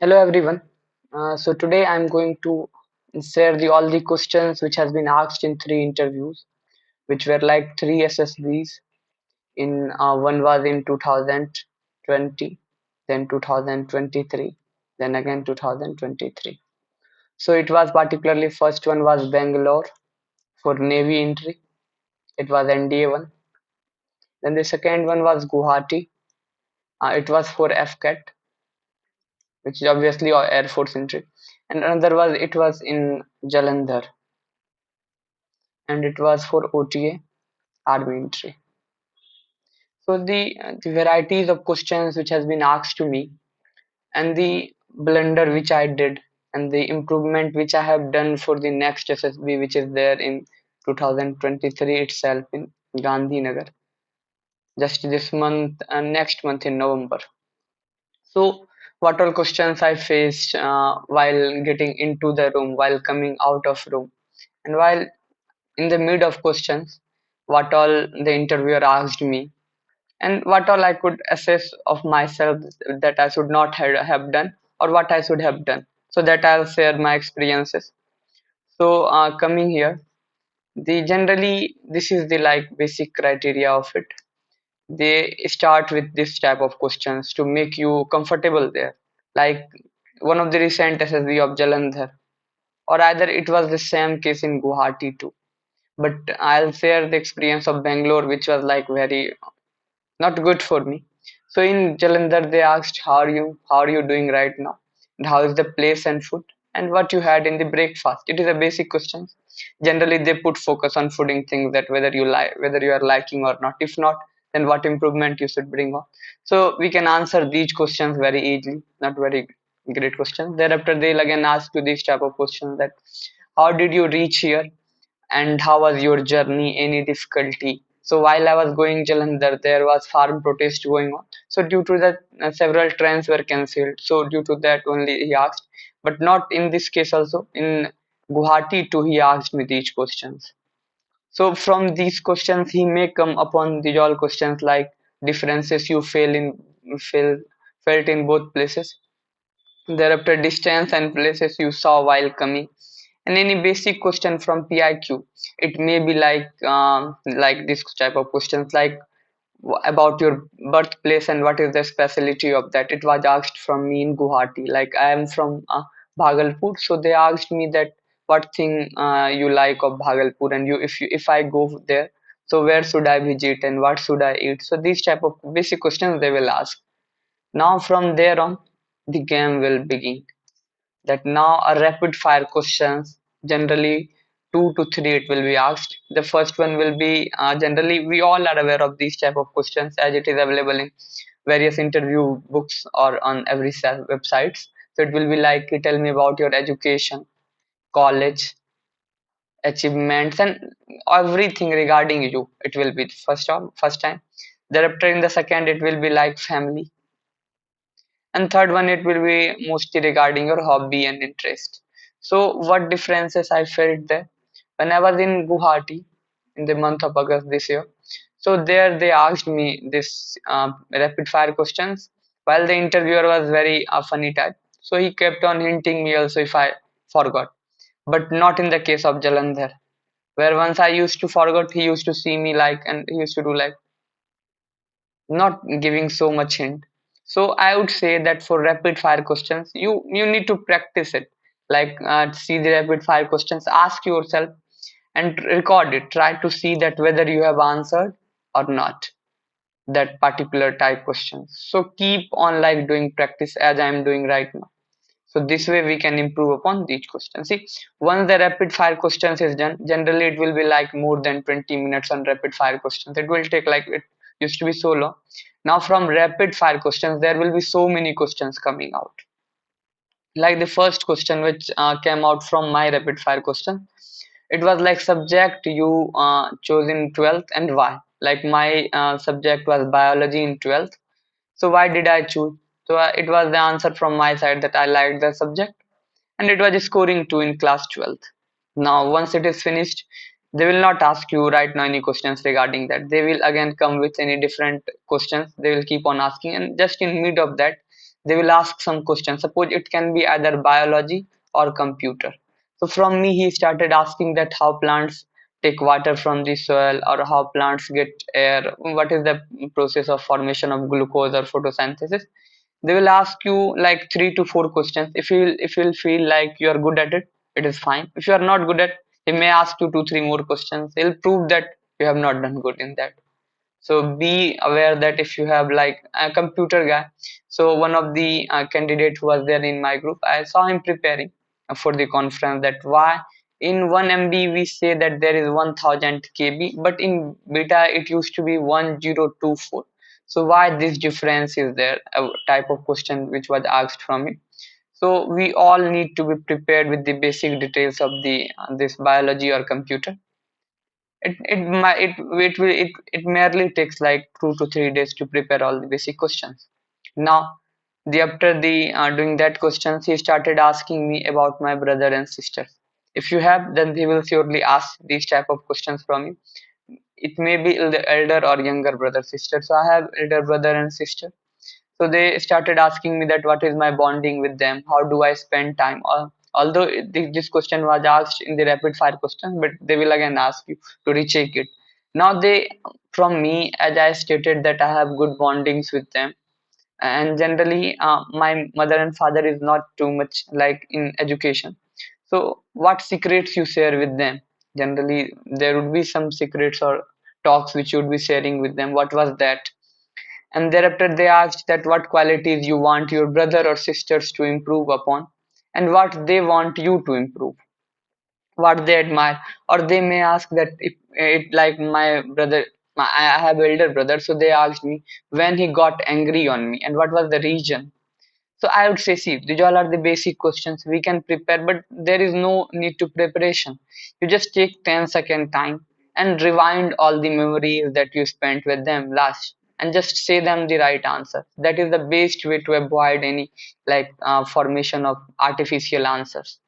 Hello everyone. So today I'm going to share all the questions which has been asked in three interviews, which were like three SSBs. In one was in 2020, then 2023, then again 2023. So it was particularly first one was Bangalore for Navy entry. It was NDA one. Then the second one was Guwahati. It was for FCAT, which is obviously our Air Force entry. And another was it was in Jalandhar, and it was for OTA army entry. So the varieties of questions which has been asked to me, and the blunder which I did, and the improvement which I have done for the next SSB, which is there in 2023 itself in Gandhinagar, just this month and next month in November. So what all questions I faced while getting into the room, while coming out of room, and while in the mid of questions, what all the interviewer asked me, and what all I could assess of myself that I should not have done, or what I should have done, so that I'll share my experiences. So coming here, the generally this is the like basic criteria of it. They start with this type of questions to make you comfortable there. Like one of the recent SSB of Jalandhar, or either it was the same case in Guwahati too. But I'll share the experience of Bangalore, which was like very not good for me. So in Jalandhar, they asked, How are you doing right now? And how is the place and food? And what you had in the breakfast? It is a basic question. Generally, they put focus on fooding things that whether you are liking or not. If not, then what improvement you should bring on. So we can answer these questions very easily, not very great questions. Thereafter, they'll again ask you these type of questions that how did you reach here? And how was your journey? Any difficulty? So while I was going Jalandhar, there was farm protest going on. So due to that, several trains were cancelled. So due to that only he asked, but not in this case also. In Guwahati too, he asked me these questions. So from these questions, he may come upon these all questions like differences you feel felt in both places. Thereafter, distance and places you saw while coming, and any basic question from PIQ. It may be like this type of questions like about your birthplace and what is the specialty of that. It was asked from me in Guwahati. Like I am from Bhagalpur, so they asked me that what thing you like of Bhagalpur, and if I go there, so where should I visit and what should I eat. So these type of basic questions they will ask. Now from there on, the game will begin. That now a rapid fire questions, generally two to three it will be asked. The first one will be generally we all are aware of these type of questions as it is available in various interview books or on every websites. So it will be like, tell me about your education, college, achievements, and everything regarding you. It will be first time. Thereafter in the second it will be like family, and third one it will be mostly regarding your hobby and interest. So what differences I felt there when I was in Guwahati in the month of August this year. So there they asked me this rapid fire questions, while the interviewer was very funny type, so he kept on hinting me also if I forgot. But not in the case of Jalandhar, where once I used to forget, he used to see me like, and he used to do like not giving so much hint. So I would say that for rapid fire questions, you need to practice it. Like see the rapid fire questions, ask yourself and record it. Try to see that whether you have answered or not that particular type questions. So keep on like doing practice as I am doing right now. So this way we can improve upon these questions. See, once the rapid fire questions is done, generally it will be like more than 20 minutes on rapid fire questions. It will take like it used to be so long. Now from rapid fire questions, there will be so many questions coming out. Like the first question which came out from my rapid fire question, it was like subject you chose in 12th and why. Like my subject was biology in 12th, so why did I choose? So it was the answer from my side that I liked the subject, and it was scoring 2 in class 12th. Now, once it is finished, they will not ask you right now any questions regarding that. They will again come with any different questions. They will keep on asking, and just in mid of that, They will ask some questions. Suppose it can be either biology or computer. So from me, he started asking that how plants take water from the soil, or how plants get air, what is the process of formation of glucose or photosynthesis. They will ask you like 3 to 4 questions. If you will feel like you are good at it, it is fine. If you are not good at, he may ask you 2 3 more questions. He'll prove that you have not done good in that. So be aware that if you have like a computer guy. So one of the candidate who was there in my group, I saw him preparing for the conference, that why in 1 MB we say that there is 1000 KB, but in beta it used to be 1024. So why this difference is there, a type of question which was asked from him. So we all need to be prepared with the basic details of the this biology or computer. It merely takes like 2 to 3 days to prepare all the basic questions. Now the after the doing that questions, he started asking me about my brother and sister. If you have, then he will surely ask these type of questions from you. It may be the elder or younger brother sister. So I have elder brother and sister. So they started asking me that what is my bonding with them, how do I spend time. Although this question was asked in the rapid fire question, but they will again ask you to recheck it. Now they, from me, as I stated that I have good bondings with them, and generally my mother and father is not too much like in education. So what secrets you share with them? Generally there would be some secrets or talks which you would be sharing with them. What was that? And thereafter they asked that what qualities you want your brother or sisters to improve upon, and what they want you to improve, what they admire. Or they may ask that if it like my brother, I have elder brother, so they asked me when he got angry on me and what was the reason. So I would say, see, these all are the basic questions we can prepare, but there is no need to preparation. You just take 10-second time and rewind all the memories that you spent with them last, and just say them the right answer. That is the best way to avoid any like formation of artificial answers.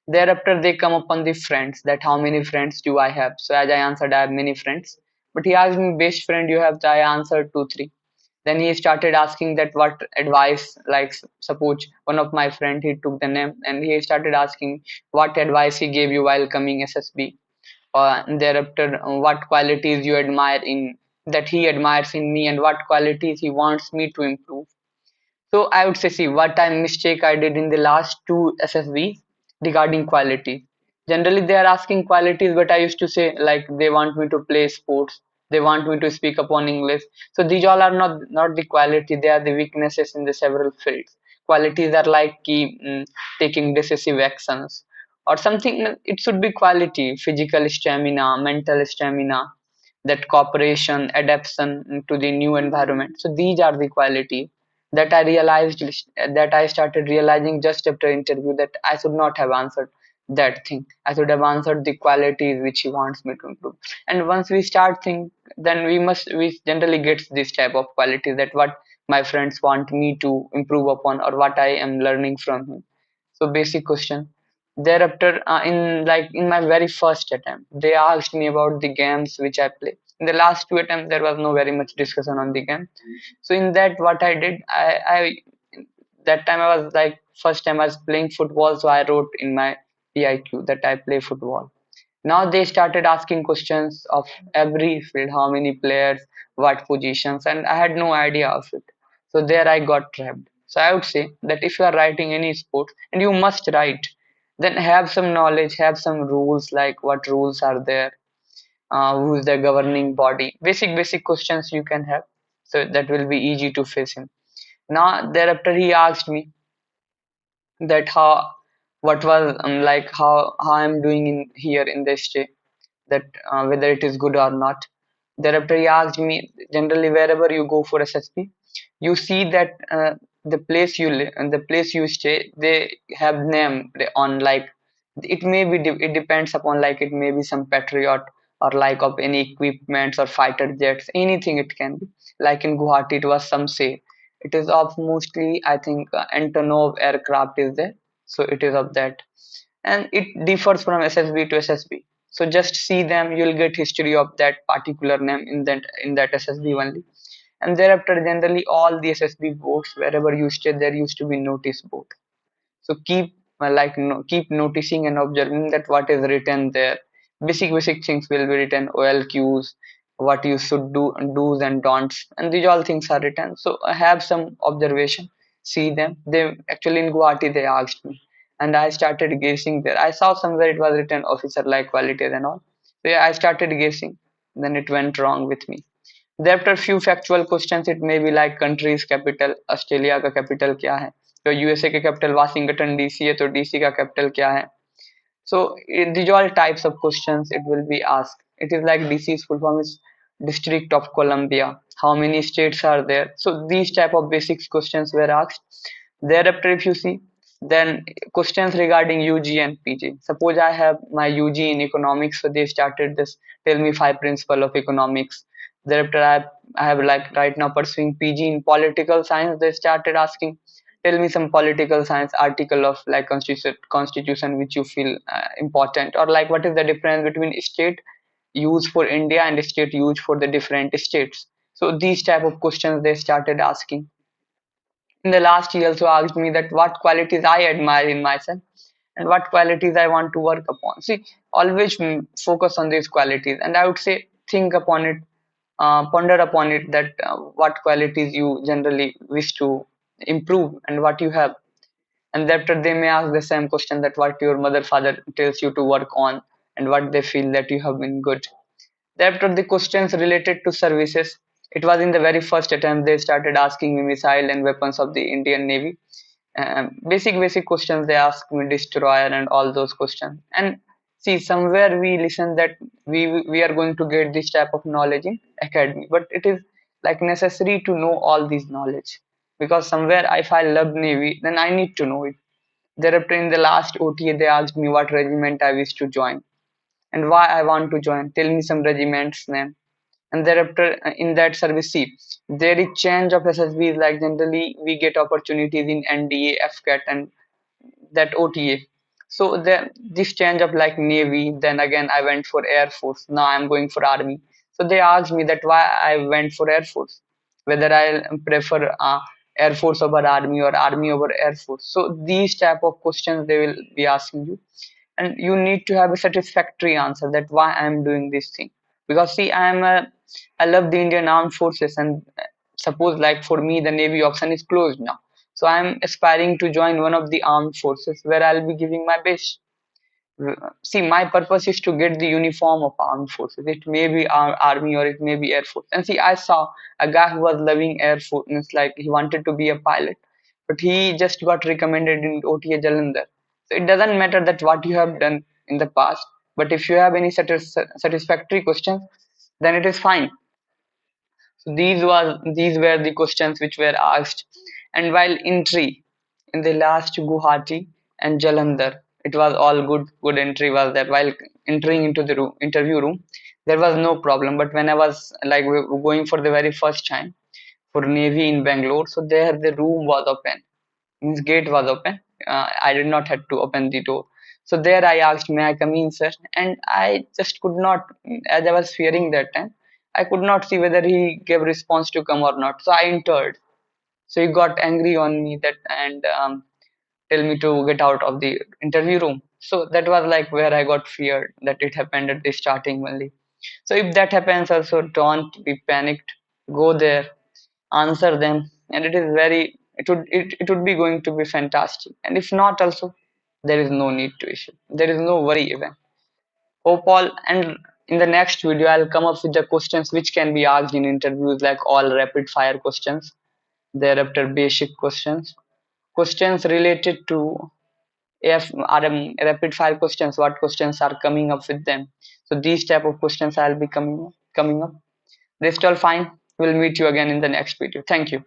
Thereafter, they come upon the friends, that how many friends do I have? So as I answered, I have many friends. But he asked me, best friend you have? So I answered 2 3. Then he started asking that what advice, like suppose one of my friend, he took the name and he started asking what advice he gave you while coming SSB. And thereafter, what qualities you admire in, that he admires in me, and what qualities he wants me to improve. So I would say, see, what I mistake I did in the last two SSVs regarding quality. Generally, they are asking qualities, but I used to say like they want me to play sports, they want me to speak upon English. So these all are not the quality; they are the weaknesses in the several fields. Qualities are like taking decisive actions or something. It should be quality: physical stamina, mental stamina, that cooperation, adaptation to the new environment. So these are the quality that I realized, that I started realizing just after interview, that I should not have answered that thing. I should have answered the qualities which he wants me to improve. And once we start think, then we generally get this type of qualities, that what my friends want me to improve upon or what I am learning from him. So basic question. Thereafter, in my very first attempt, they asked me about the games which I play. In the last two attempts, there was no very much discussion on the game. So in that, what I did, I that time I was like first time I was playing football, so I wrote in my PIQ that I play football. Now they started asking questions of every field, how many players, what positions, and I had no idea of it. So there I got trapped. So I would say that if you are writing any sport, and you must write, then have some knowledge, have some rules, like what rules are there, who is the governing body. Basic questions you can have, so that will be easy to face him. Now thereafter he asked me that how, what was like how I'm doing in here in this state, that whether it is good or not. Thereafter, he asked me, generally wherever you go for SSP, you see that the place you live and the place you stay, they have name on, like it may be it depends upon, like it may be some patriot or like of any equipments or fighter jets, anything it can be. Like in Guwahati, it was some say it is of mostly I think Antonov aircraft is there, so it is of that, and it differs from SSB to SSB. So just see them, you'll get history of that particular name in that SSB only. And thereafter, generally all the SSB boards, wherever you stay, there used to be notice board. So keep keep noticing and observing that what is written there. Basic things will be written, OLQs, what you should do, do's and don'ts, and these all things are written. So I have some observation, see them. They actually in Guwahati they asked me, and I started guessing there. I saw somewhere it was written officer like qualities and all. So yeah, I started guessing. Then it went wrong with me. Thereafter few factual questions, it may be like country's capital, Australia का capital क्या है, तो USA के capital Washington DC है तो DC का capital क्या है. So these all types of questions it will be asked. It is like DC's full form is District of Columbia. How many states are there? So these type of basic questions were asked. Thereafter, if you see, then questions regarding UG and PG. Suppose I have my UG in economics, so they started this. Tell me five principles of economics. Thereafter, I have like right now pursuing PG in political science. They started asking, tell me some political science article of like constitution which you feel important, or like what is the difference between state used for India and state used for the different states. So these type of questions they started asking. In the last, he also asked me that what qualities I admire in myself and what qualities I want to work upon. See, always focus on these qualities, and I would say think upon it, ponder upon it, that what qualities you generally wish to improve and what you have. And after they may ask the same question, that what your mother father tells you to work on and what they feel that you have been good. Thereafter, the questions related to services. It was in the very first attempt they started asking me missile and weapons of the Indian Navy. Basic questions they asked me, destroyer and all those questions. And see, somewhere we listen that we are going to get this type of knowledge in academy, but it is like necessary to know all these knowledge, because somewhere if I love Navy, then I need to know it. Thereafter, in the last OTA, they asked me what regiment I wish to join and why I want to join. Tell me some regiment's name. And thereafter, in that service, see, there is change of SSBs. Like generally, we get opportunities in NDA, FCAT, and that OTA. So this change of like Navy, then again I went for Air Force. Now I'm going for Army. So they asked me that why I went for Air Force, whether I prefer Air Force over Army or Army over Air Force. So these type of questions they will be asking you, and you need to have a satisfactory answer that why I am doing this thing. Because see, I love the Indian Armed Forces, and suppose like for me the Navy option is closed now, so I'm aspiring to join one of the armed forces where I'll be giving my best. See, my purpose is to get the uniform of armed forces. It may be army or it may be air force. And see, I saw a guy who was loving air force. It's like he wanted to be a pilot, but he just got recommended in OTA Jalandhar. So it doesn't matter that what you have done in the past, but if you have any satisfactory questions, then it is fine. So these were the questions which were asked. And while entry in the last Guwahati and Jalandhar, it was all good entry was there. While entering into the interview room, there was no problem. But when I was like going for the very first time for Navy in Bangalore, so there the room was open, means gate was open. I did not have to open the door. So there I asked, may I come in, sir? And I just could not, as I was fearing that time, I could not see whether he gave response to come or not. So I entered. So he got angry on me that and tell me to get out of the interview room. So that was like where I got feared that it happened at the starting only. So if that happens also, don't be panicked. Go there, answer them, and it would be going to be fantastic. And if not also, there is no need to issue, there is no worry even. Hope all. And in the next video I'll come up with the questions which can be asked in interviews, like all rapid fire questions, thereafter basic questions related to if rapid fire questions, what questions are coming up with them. So these type of questions I'll be coming up. Rest all fine. We'll meet you again in the next video. Thank you.